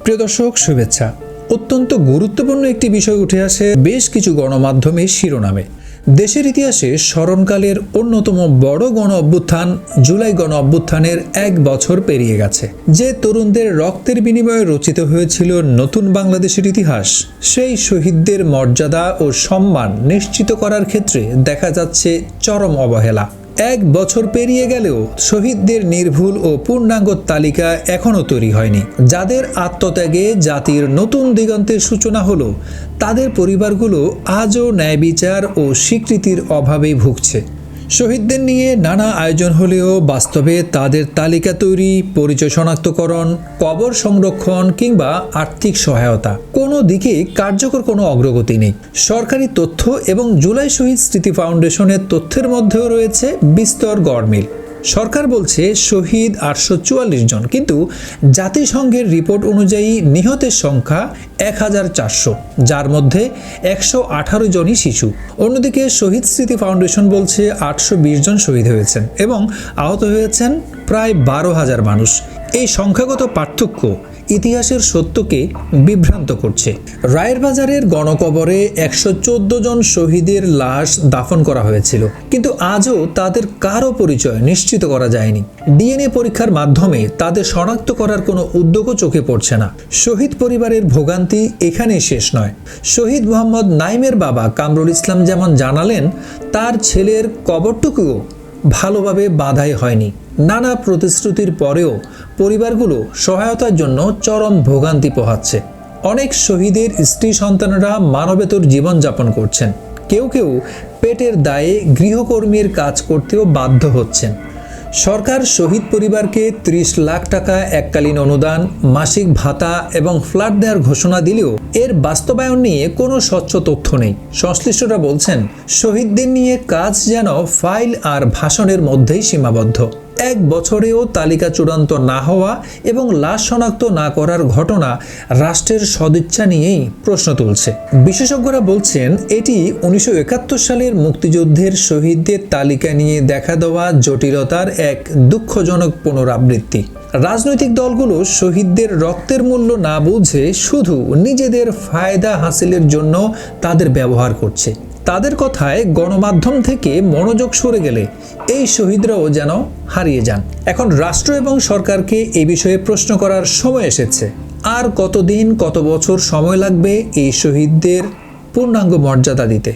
প্রিয় দর্শক, শুভেচ্ছা। অত্যন্ত গুরুত্বপূর্ণ একটি বিষয় উঠে আসে বেশ কিছু গণমাধ্যমের শিরোনামে। দেশের ইতিহাসে স্মরণকালের অন্যতম বড় গণ অভ্যুত্থান জুলাই গণ অভ্যুত্থানের 1 বছর পেরিয়ে গেছে। যে তরুণদের রক্তের বিনিময়ে রচিত হয়েছিল নতুন বাংলাদেশের ইতিহাস, সেই শহীদদের মর্যাদা ও সম্মান নিশ্চিত করার ক্ষেত্রে দেখা যাচ্ছে চরম অবহেলা। 1 বছর পেরিয়ে গেলেও শহীদদের নির্ভুল ও পূর্ণাঙ্গ তালিকা এখনও তৈরি হয়নি। যাদের আত্মত্যাগে জাতির নতুন দিগন্তের সূচনা হলো, তাদের পরিবারগুলো আজও ন্যায় বিচার ও স্বীকৃতির অভাবে ভুগছে। শহীদদের নিয়ে নানা আয়োজন হলেও বাস্তবে তাদের তালিকা তৈরি, পরিচয় শনাক্তকরণ, কবর সংরক্ষণ কিংবা আর্থিক সহায়তা কোনো দিকে কার্যকর কোনো অগ্রগতি নেই। সরকারি তথ্য এবং জুলাই শহীদ স্মৃতি ফাউন্ডেশনের তথ্যের মধ্যেও রয়েছে বিস্তর গড়মিল। সরকার বলছে শহীদ 844 জন, কিন্তু জাতিসংঘের রিপোর্ট অনুযায়ী নিহতের সংখ্যা 1400, যার মধ্যে 118 জনই শিশু। অন্যদিকে শহীদ স্মৃতি ফাউন্ডেশন বলছে 820 জন শহীদ হয়েছেন এবং আহত হয়েছেন প্রায় 12,000 মানুষ। এই সংখ্যাগত পার্থক্য ইতিহাসের সত্যকে বিভ্রান্ত করছে। রায়ের বাজারের গণকবরে 114 জন শহীদের লাশ দাফন করা হয়েছিল, কিন্তু আজও তাদের কারো পরিচয় নিশ্চিত করা যায়নি। ডিএনএ পরীক্ষার মাধ্যমে তাদের শনাক্ত করার কোনো উদ্যোগও চোখে পড়ছে না। শহীদ পরিবারের ভোগান্তি এখানেই শেষ নয়। শহীদ মোহাম্মদ নাইমের বাবা কামরুল ইসলাম যেমন জানালেন, তার ছেলের কবরটুকুও ভালোভাবে বাঁধাই হয়নি। নানা প্রতিশ্রুতির পরেও পরিবারগুলো সহায়তার জন্য চরম ভোগান্তি পোহাচ্ছে। অনেক শহীদের স্ত্রী সন্তানরা মানবেতর জীবনযাপন করছেন। কেউ কেউ পেটের দায়ে গৃহকর্মীর কাজ করতেও বাধ্য হচ্ছেন। সরকার শহীদ পরিবারকে 30 লাখ টাকা এককালীন অনুদান, মাসিক ভাতা এবং ফ্ল্যাট দেওয়ার ঘোষণা দিলেও এর বাস্তবায়ন নিয়ে কোনো স্বচ্ছ তথ্য নেই। সংশ্লিষ্টরা বলছেন, শহীদদের নিয়ে কাজ যেন ফাইল আর ভাষণের মধ্যেই সীমাবদ্ধ। 1 বছরেও তালিকা চূড়ান্ত না হওয়া এবং লাশ শনাক্ত না করার ঘটনা রাষ্ট্রের সদিচ্ছা নিয়েই প্রশ্ন তুলছে। বিশেষজ্ঞরা বলছেন, এটি 1971 সালের মুক্তিযুদ্ধের শহীদদের তালিকা নিয়ে দেখা দেওয়া জটিলতার এক দুঃখজনক পুনরাবৃত্তি। রাজনৈতিক দলগুলো শহীদদের রক্তের মূল্য না বুঝে শুধু নিজেদের ফায়দা হাসিলের জন্য তাদের ব্যবহার করছে। তাদের কথায় গণমাধ্যম থেকে মনোযোগ সরে গেলে এই শহীদরাও যেন হারিয়ে যান। এখন রাষ্ট্র এবং সরকারকে এই বিষয়ে প্রশ্ন করার সময় এসেছে। আর কতদিন, কত বছর সময় লাগবে এই শহীদদের পূর্ণাঙ্গ মর্যাদা দিতে?